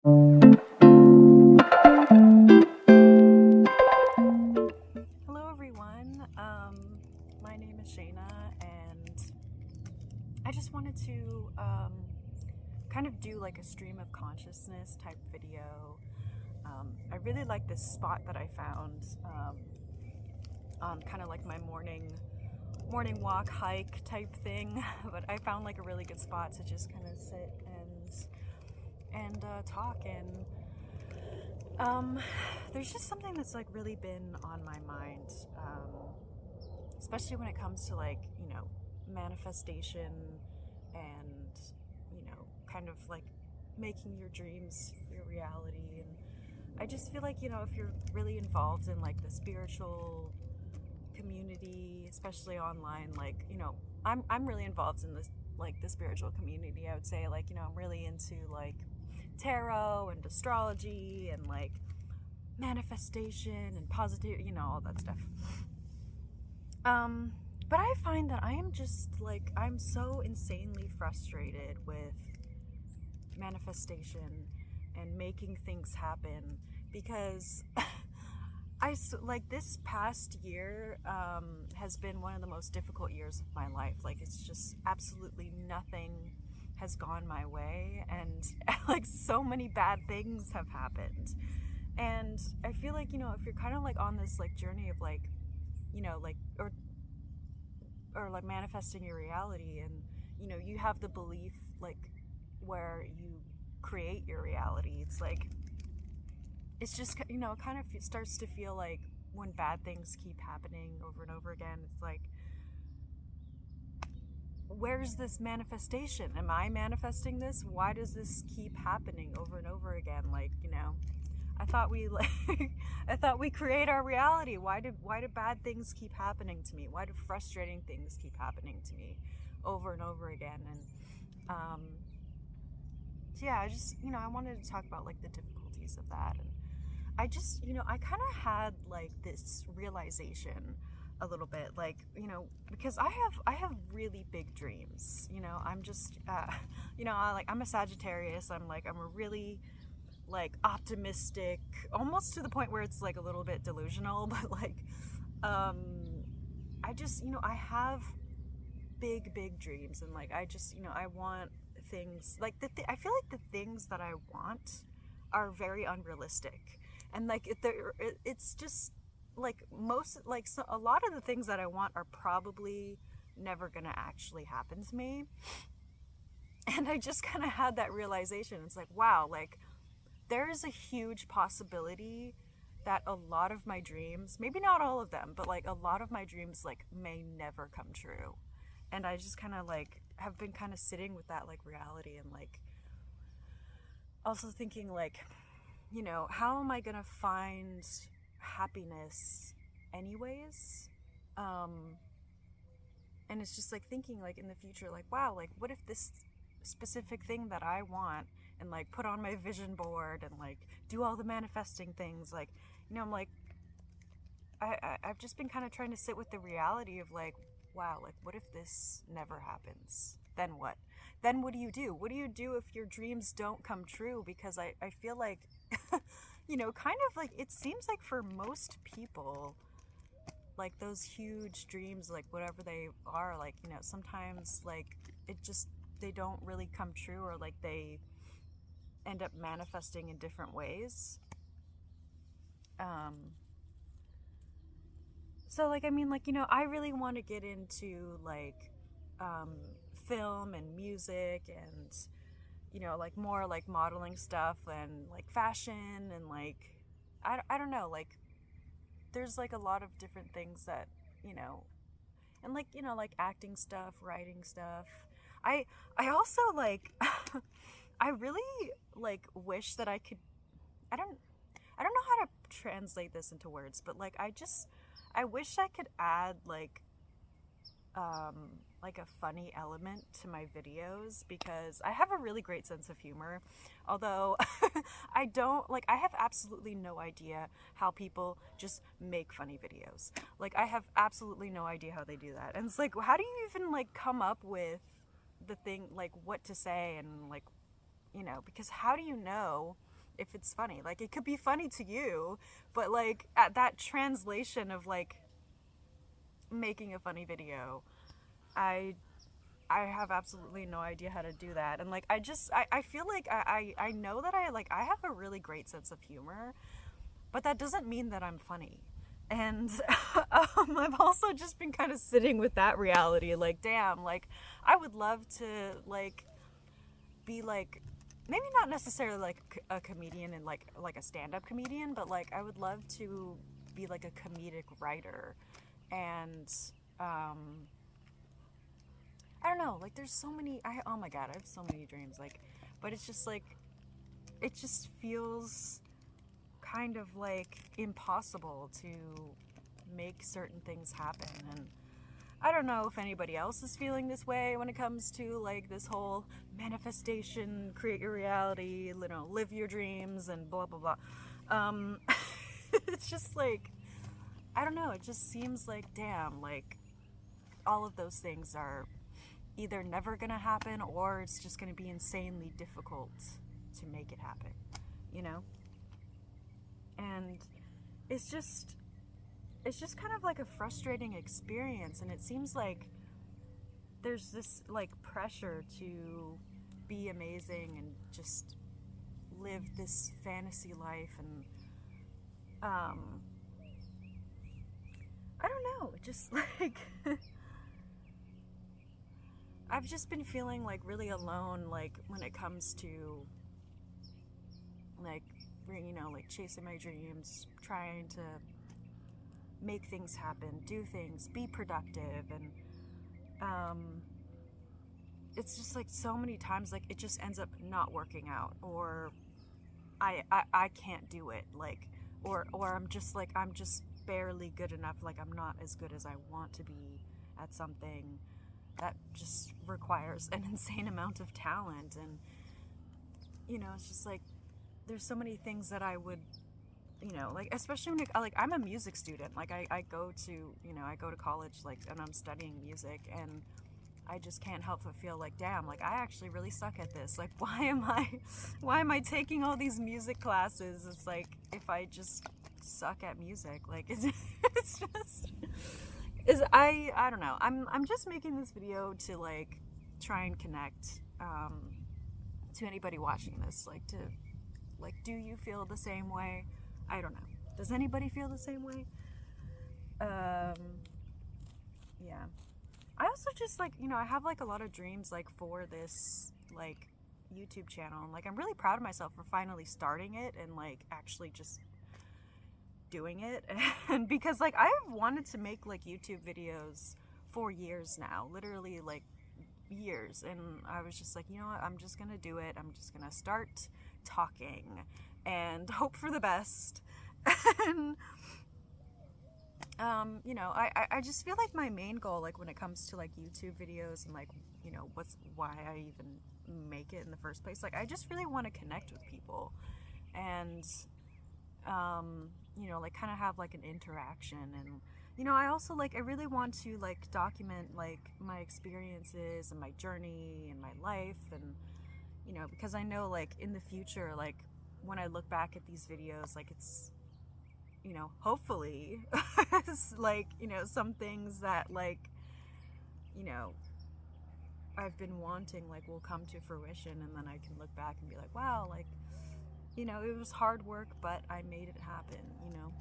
Hello, everyone. My name is Shayna, and I just wanted to kind of do like a stream of consciousness type video. I really like this spot that I found on kind of like my morning walk hike type thing, but I found like a really good spot to just kind of sit and talk and um, there's just something that's like really been on my mind, especially when it comes to like, manifestation and, kind of like making your dreams your reality. And I just feel like, if you're really involved in like the spiritual community, especially online, like, I'm really involved in this, like the spiritual community. I would say, like, I'm really into like tarot and astrology and like manifestation and positive, all that stuff. Um, but I find that I am just like, I'm so insanely frustrated with manifestation and making things happen because like this past year has been one of the most difficult years of my life. Like, it's just absolutely nothing has gone my way, and like so many bad things have happened. And I feel like, if you're kind of like on this like journey of like, like or like manifesting your reality, and you have the belief like where you create your reality, it's like it's just, it kind of starts to feel like when bad things keep happening over and over again, it's like, where's this manifestation? Am I manifesting this? Why does this keep happening over and over again? Like, I thought we like I thought we create our reality. Why do bad things keep happening to me? Why do frustrating things keep happening to me over and over again? And um so yeah, I just, I wanted to talk about like the difficulties of that. And I just, I kind of had like this realization a little bit, like, because I have really big dreams. I'm just I'm a Sagittarius. I'm a really like optimistic, almost to the point where it's like a little bit delusional, but like um I just, I have big dreams, and like I just, I want things like I feel like the things that I want are very unrealistic. And like it's just like most like so, a lot of the things that I want are probably never gonna actually happen to me. And I just kind of had that realization. It's like, wow, like there is a huge possibility that a lot of my dreams, maybe not all of them, but like a lot of my dreams like may never come true. And I just kind of like have been kind of sitting with that like reality, and like also thinking like, how am I going to find happiness anyways? Um and it's just like thinking like in the future, like, wow, like what if this specific thing that I want, and like put on my vision board and like do all the manifesting things, like, I'm like, I've just been kind of trying to sit with the reality of like, wow, like what if this never happens? Then what? Then what do you do? What do you do if your dreams don't come true? Because I feel like, kind of like it seems like for most people, like those huge dreams, like whatever they are, like, sometimes like it just, they don't really come true, or like they end up manifesting in different ways. Um, so like, I mean, like, I really want to get into like um, film and music and, like more like modeling stuff and like fashion and like, I don't know, like there's like a lot of different things that, you know, and like, like acting stuff, writing stuff. I I also like I really like wish that I could, I don't I don't know how to translate this into words, but like I wish I could add like a funny element to my videos, because I have a really great sense of humor. Although I don't like, I have absolutely no idea how people just make funny videos. Like, I have absolutely no idea how they do that. And it's like, how do you even like come up with the thing, like what to say, and like, because how do you know if it's funny. Like, it could be funny to you, but like at that translation of like making a funny video, I have absolutely no idea how to do that. And like I feel like I know that I have a really great sense of humor, but that doesn't mean that I'm funny. And I've also just been kind of sitting with that reality, like, damn, like I would love to like be like, maybe not necessarily like a comedian and like a stand-up comedian, but like I would love to be like a comedic writer. And I don't know, like there's so many, oh my god, I have so many dreams, like, but it's just like, it just feels kind of like impossible to make certain things happen. And I don't know if anybody else is feeling this way when it comes to like this whole manifestation, create your reality, you know, live your dreams and blah blah blah. It's just like, I don't know, it just seems like, damn, like all of those things are either never gonna happen or it's just gonna be insanely difficult to make it happen, you know? And it's just kind of like a frustrating experience, and it seems like there's this like pressure to be amazing and just live this fantasy life. And I don't know, just like I've just been feeling like really alone, like when it comes to like, you know, like chasing my dreams, trying to make things happen, do things, be productive. And it's just like so many times like it just ends up not working out, or I can't do it, like, or I'm just barely good enough, like I'm not as good as I want to be at something that just requires an insane amount of talent. And you know, it's just like there's so many things that I would, you know, like especially when like I'm a music student, like I go to, you know, I go to college, like, and I'm studying music, and I just can't help but feel like, damn, like I actually really suck at this. Like why am I taking all these music classes? It's like, if I just suck at music, like it's just I don't know. I'm just making this video to like try and connect to anybody watching this, like to like, do you feel the same way? I don't know. Does anybody feel the same way? Yeah. I also just like, you know, I have like a lot of dreams like for this like YouTube channel, and like I'm really proud of myself for finally starting it and like actually just doing it. And because like I've wanted to make like YouTube videos for years now, literally like years, and I was just like, you know what, I'm just gonna do it. I'm just gonna start talking and hope for the best. And you know, I just feel like my main goal, like when it comes to like YouTube videos and like, you know, why I even make it in the first place, like I just really want to connect with people and you know, like kind of have like an interaction. And you know, I also like, I really want to like document like my experiences and my journey and my life. And you know, because I know like in the future, like when I look back at these videos, like it's, you know, hopefully it's like, you know, some things that like, you know, I've been wanting like will come to fruition, and then I can look back and be like, wow, like, you know, it was hard work, but I made it happen, you know,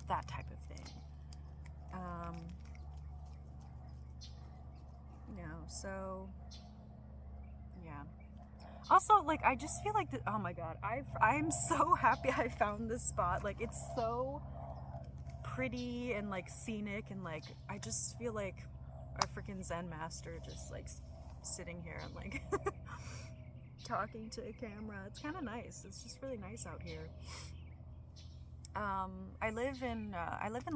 that type of thing. You know, so yeah. Also, like, I just feel like, oh my god, I'm so happy I found this spot. Like, it's so pretty and, like, scenic, and, like, I just feel like a freaking Zen master just, like, sitting here and, like, talking to a camera. It's kind of nice. It's just really nice out here. I live in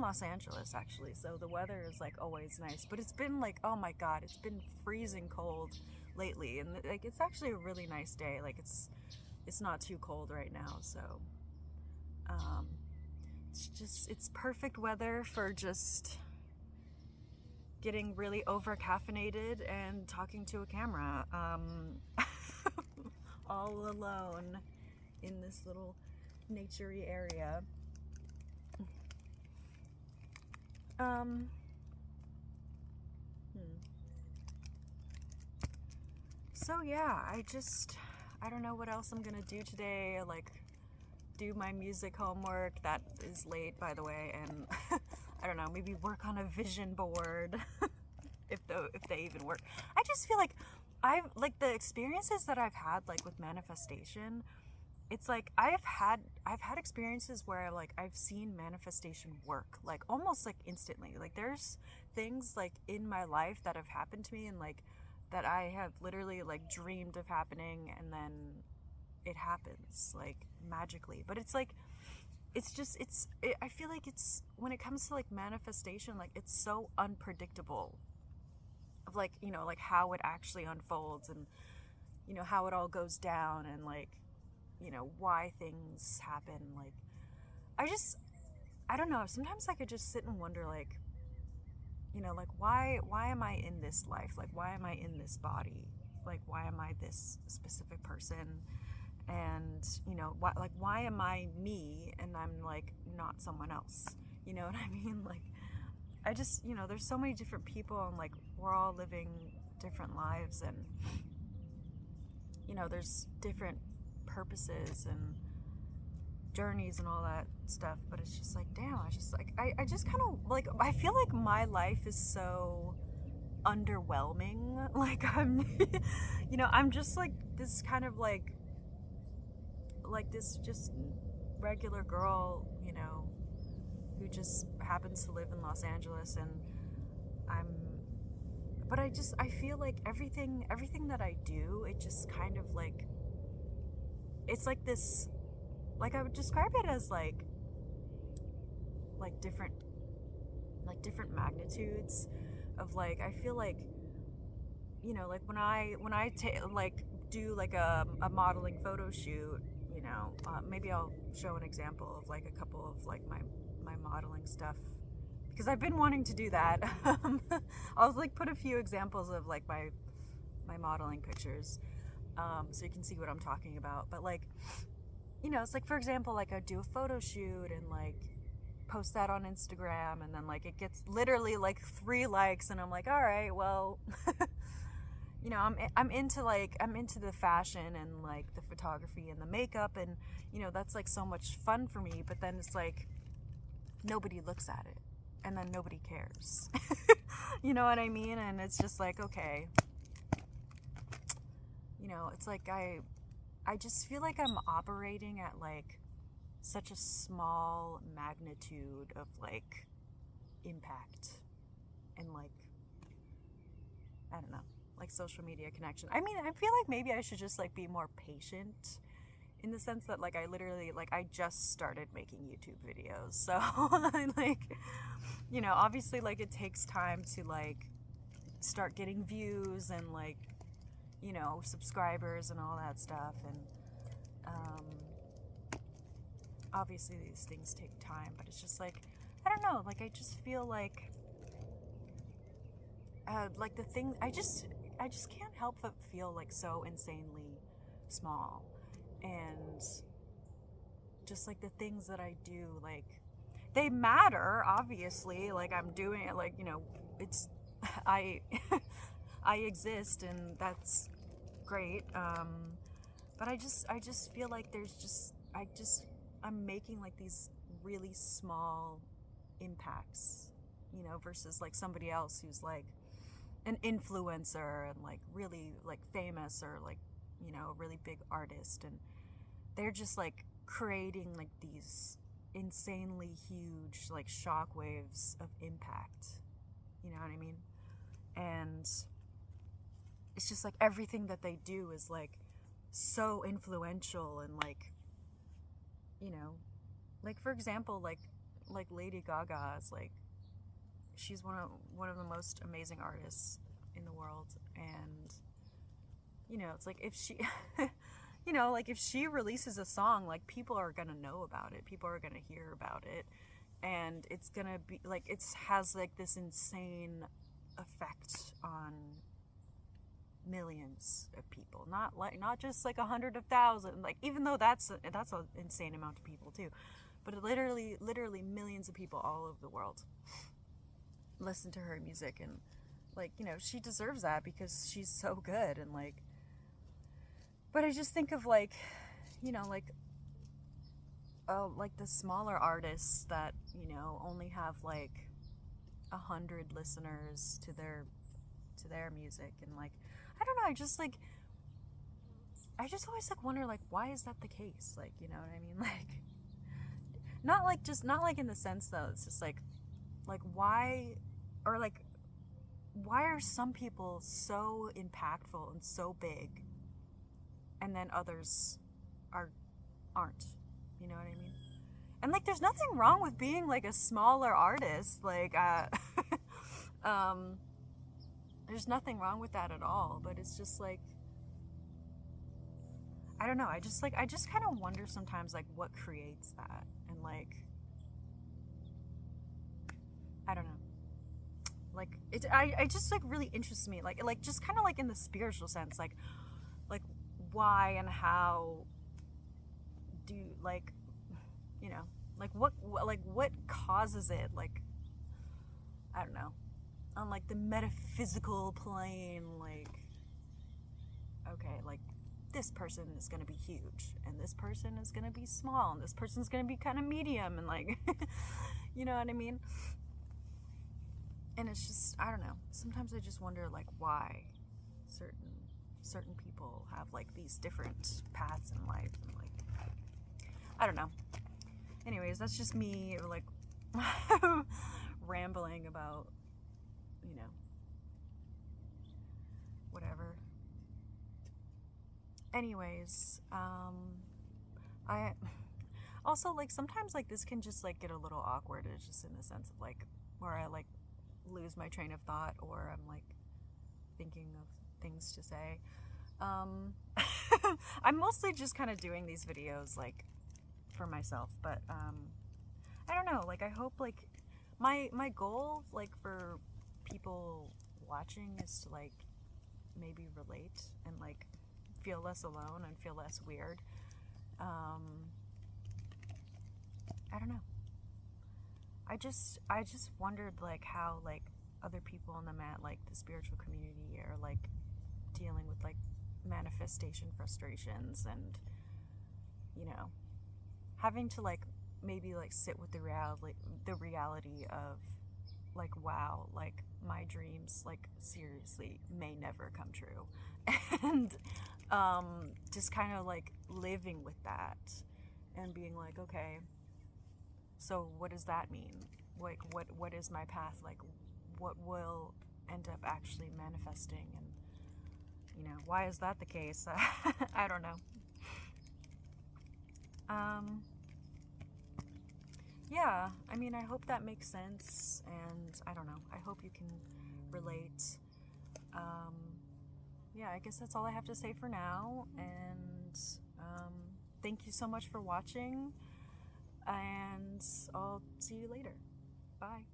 Los Angeles, actually, so the weather is, like, always nice. But it's been, like, oh my god, it's been freezing cold lately, and like it's actually a really nice day. Like it's not too cold right now, so it's perfect weather for just getting really over caffeinated and talking to a camera all alone in this little naturey area. So yeah, I don't know what else I'm gonna do today. Like, do my music homework. That is late, by the way, and I don't know, maybe work on a vision board if they even work. I just feel like the experiences that I've had, like with manifestation, it's like I've had experiences where like I've seen manifestation work, like almost like instantly. Like there's things like in my life that have happened to me, and like that I have literally like dreamed of happening, and then it happens like magically. But it's like I feel like it's, when it comes to like manifestation, like it's so unpredictable of like, you know, like how it actually unfolds, and you know how it all goes down, and like, you know, why things happen. Like I don't know, sometimes I could just sit and wonder, like, you know, like why am I in this life? Like why am I in this body? Like why am I this specific person? And you know, why am I me and I'm like not someone else? You know what I mean? Like I just, you know, there's so many different people, and like we're all living different lives, and you know, there's different purposes and journeys and all that stuff. But it's just like, damn, I just kind of like, I feel like my life is so underwhelming. Like I'm you know, I'm just like this kind of like this just regular girl, you know, who just happens to live in Los Angeles. And I feel like everything that I do, it just kind of like, it's like this, like I would describe it as like different magnitudes of like, I feel like, you know, like when I do like a modeling photo shoot, you know, maybe I'll show an example of like a couple of like my modeling stuff, because I've been wanting to do that. I'll like put a few examples of like my modeling pictures, so you can see what I'm talking about. But like, you know, it's like, for example, like I do a photo shoot and like post that on Instagram, and then like it gets literally like 3 likes, and I'm like, all right, well, you know, I'm into the fashion and like the photography and the makeup, and you know, that's like so much fun for me. But then it's like nobody looks at it, and then nobody cares. You know what I mean? And it's just like, okay, you know, it's like I just feel like I'm operating at like such a small magnitude of like impact, and like, I don't know, like social media connection. I mean, I feel like maybe I should just like be more patient, in the sense that like I literally, like I just started making YouTube videos, so like, you know, obviously like it takes time to like start getting views and like, you know, subscribers and all that stuff. And obviously these things take time, but it's just like, I don't know, like I just feel like the thing, I just can't help but feel like so insanely small. And just like the things that I do, like they matter, obviously. Like I'm doing it, like, you know, it's I I exist, and that's great. But I just feel like there's just I'm making like these really small impacts, you know, versus like somebody else who's like an influencer and like really like famous, or like, you know, a really big artist, and they're just like creating like these insanely huge like shockwaves of impact, you know what I mean? And it's just like everything that they do is like so influential, and like, you know, like for example, like Lady Gaga is like, she's one of the most amazing artists in the world. And you know, it's like if she you know, like if she releases a song, like people are gonna know about it, people are gonna hear about it, and it's gonna be like, it has like this insane effect on millions of people, not just like 100,000, like, even though that's an insane amount of people too, but literally millions of people all over the world listen to her music. And like, you know, she deserves that because she's so good. And like, but I just think of like, you know, like the smaller artists that, you know, only have like 100 listeners to their music. And like, I don't know, I just always like wonder, like, why is that the case? Like, you know what I mean? Like, not like in the sense though, it's just like why, or like, why are some people so impactful and so big and then others aren't, you know what I mean? And like, there's nothing wrong with being like a smaller artist, like there's nothing wrong with that at all, but it's just like, I don't know, I just kind of wonder sometimes, like, what creates that. And like, I don't know, like, I just like really interests me, like just kind of like in the spiritual sense, like why and how do, like, you know, like what causes it, like, I don't know, on like the metaphysical plane, like, okay, like, this person is going to be huge and this person is going to be small and this person's going to be kind of medium, and like you know what I mean? And it's just, I don't know, sometimes I just wonder, like, why certain people have like these different paths in life. And like, I don't know. Anyways, that's just me like rambling about, you know, whatever. Anyways, I also, like, sometimes like this can just like get a little awkward. It's just in the sense of like where I like lose my train of thought, or I'm like thinking of things to say. I'm mostly just kind of doing these videos like for myself, but I don't know, like, I hope, like, my goal, like, for people watching is to like maybe relate and like feel less alone and feel less weird. I don't know. I just wondered, like, how like other people in like the spiritual community are like dealing with like manifestation frustrations, and, you know, having to like maybe like sit with the reality of like, wow, like my dreams like seriously may never come true. And just kind of like living with that and being like, okay, so what does that mean? Like, what is my path? Like, what will end up actually manifesting? And, you know, why is that the case? I don't know. Yeah, I mean, I hope that makes sense, and I don't know, I hope you can relate. Yeah, I guess that's all I have to say for now, and thank you so much for watching, and I'll see you later. Bye.